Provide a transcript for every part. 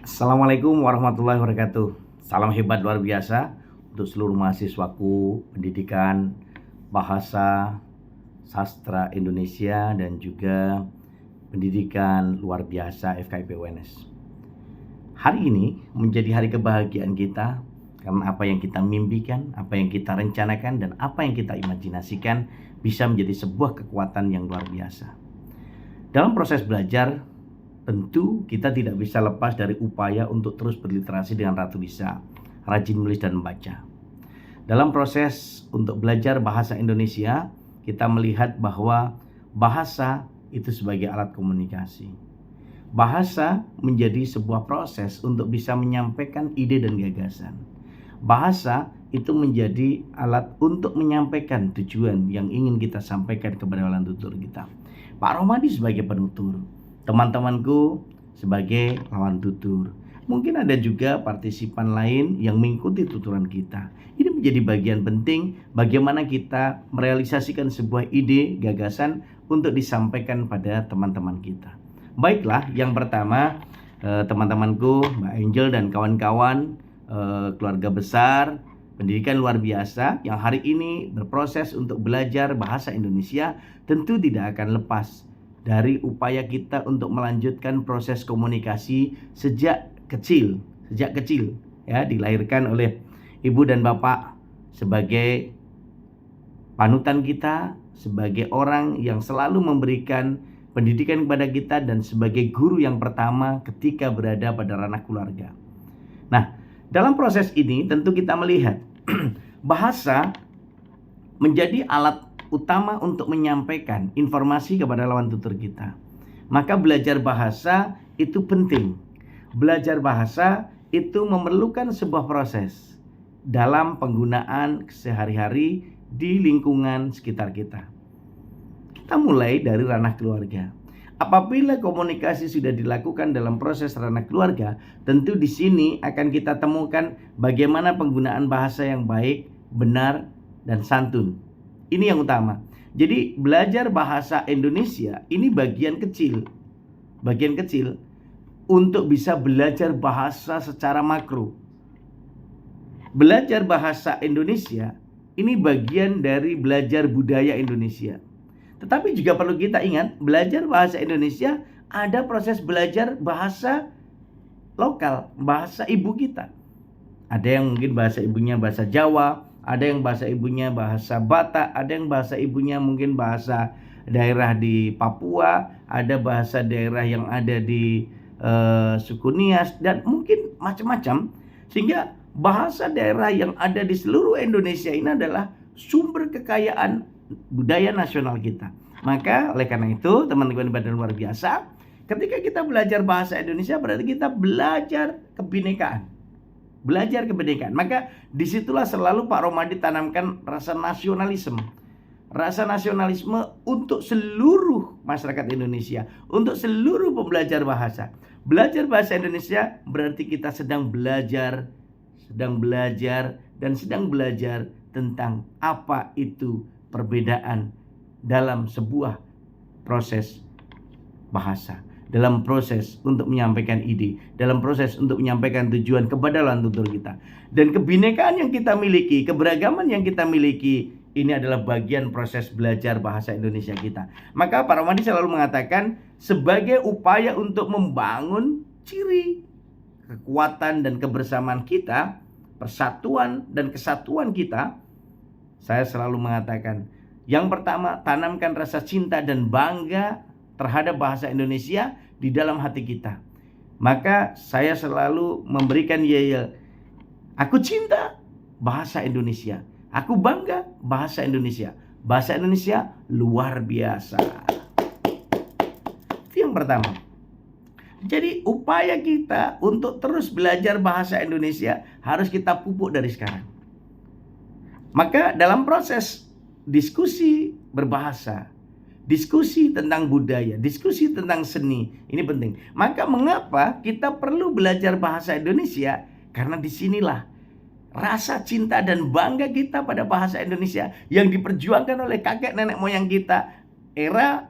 Assalamualaikum warahmatullahi wabarakatuh. Salam hebat luar biasa untuk seluruh mahasiswaku pendidikan bahasa sastra Indonesia dan juga pendidikan luar biasa FKIP UNS. Hari ini menjadi hari kebahagiaan kita karena apa yang kita mimpikan, apa yang kita rencanakan, dan apa yang kita imajinasikan bisa menjadi sebuah kekuatan yang luar biasa. Dalam proses belajar, tentu kita tidak bisa lepas dari upaya untuk terus berliterasi dengan Ratu Lisa, rajin menulis dan membaca. Dalam proses untuk belajar bahasa Indonesia, kita melihat bahwa bahasa itu sebagai alat komunikasi. Bahasa menjadi sebuah proses untuk bisa menyampaikan ide dan gagasan. Bahasa itu menjadi alat untuk menyampaikan tujuan yang ingin kita sampaikan kepada lawan tutur kita. Pak Romadi sebagai penutur, teman-temanku sebagai lawan tutur. Mungkin ada juga partisipan lain yang mengikuti tuturan kita. Ini menjadi bagian penting bagaimana kita merealisasikan sebuah ide, gagasan untuk disampaikan pada teman-teman kita. Baiklah, yang pertama teman-temanku, Mbak Angel dan kawan-kawan, keluarga besar, pendidikan luar biasa yang hari ini berproses untuk belajar bahasa Indonesia, tentu tidak akan lepas dari upaya kita untuk melanjutkan proses komunikasi sejak kecil ya, dilahirkan oleh ibu dan bapak sebagai panutan kita, sebagai orang yang selalu memberikan pendidikan kepada kita, dan sebagai guru yang pertama ketika berada pada ranah keluarga. Nah, dalam proses ini tentu kita melihat bahasa menjadi alat utama untuk menyampaikan informasi kepada lawan tutur kita. Maka belajar bahasa itu penting. Belajar bahasa itu memerlukan sebuah proses dalam penggunaan sehari-hari di lingkungan sekitar kita. Kita mulai dari ranah keluarga. Apabila komunikasi sudah dilakukan dalam proses ranah keluarga, tentu di sini akan kita temukan bagaimana penggunaan bahasa yang baik, benar, dan santun. Ini yang utama. Jadi belajar bahasa Indonesia ini bagian kecil untuk bisa belajar bahasa secara makro. Belajar bahasa Indonesia ini bagian dari belajar budaya Indonesia. Tetapi juga perlu kita ingat, belajar bahasa Indonesia ada proses belajar bahasa lokal, bahasa ibu kita. Ada yang mungkin bahasa ibunya bahasa Jawa, ada yang bahasa ibunya bahasa Batak, ada yang bahasa ibunya mungkin bahasa daerah di Papua, ada bahasa daerah yang ada di suku Nias, dan mungkin macam-macam. Sehingga bahasa daerah yang ada di seluruh Indonesia ini adalah sumber kekayaan budaya nasional kita. Maka oleh karena itu, teman-teman badan luar biasa, ketika kita belajar bahasa Indonesia berarti kita belajar kebinekaan. Maka disitulah selalu Pak Romadi tanamkan rasa nasionalisme. Rasa nasionalisme untuk seluruh masyarakat Indonesia, untuk seluruh pembelajar bahasa. Belajar bahasa Indonesia berarti kita sedang belajar tentang apa itu perbedaan dalam sebuah proses bahasa, dalam proses untuk menyampaikan ide, dalam proses untuk menyampaikan tujuan kepada lawan tutur kita. Dan kebinekaan yang kita miliki, keberagaman yang kita miliki, ini adalah bagian proses belajar bahasa Indonesia kita. Maka Pak Romadi selalu mengatakan, sebagai upaya untuk membangun ciri kekuatan dan kebersamaan kita, persatuan dan kesatuan kita, saya selalu mengatakan, yang pertama, tanamkan rasa cinta dan bangga terhadap bahasa Indonesia di dalam hati kita. Maka saya selalu memberikan yel, aku cinta bahasa Indonesia, aku bangga bahasa Indonesia. Bahasa Indonesia luar biasa. Itu yang pertama. Jadi upaya kita untuk terus belajar bahasa Indonesia harus kita pupuk dari sekarang. Maka dalam proses diskusi berbahasa, diskusi tentang budaya, diskusi tentang seni, ini penting. Maka mengapa kita perlu belajar bahasa Indonesia? Karena disinilah rasa cinta dan bangga kita pada bahasa Indonesia yang diperjuangkan oleh kakek nenek moyang kita era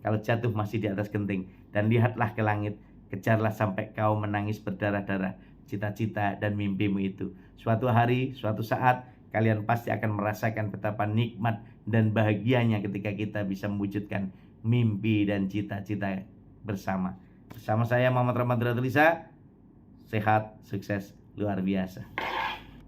kalau jatuh masih di atas genting. Dan lihatlah ke langit, kejarlah sampai kau menangis berdarah-darah cita-cita dan mimpimu itu. Suatu hari, suatu saat, kalian pasti akan merasakan betapa nikmat dan bahagianya ketika kita bisa mewujudkan mimpi dan cita-cita bersama. Bersama saya Muhammad Rahmat Tulisa, sehat, sukses, luar biasa.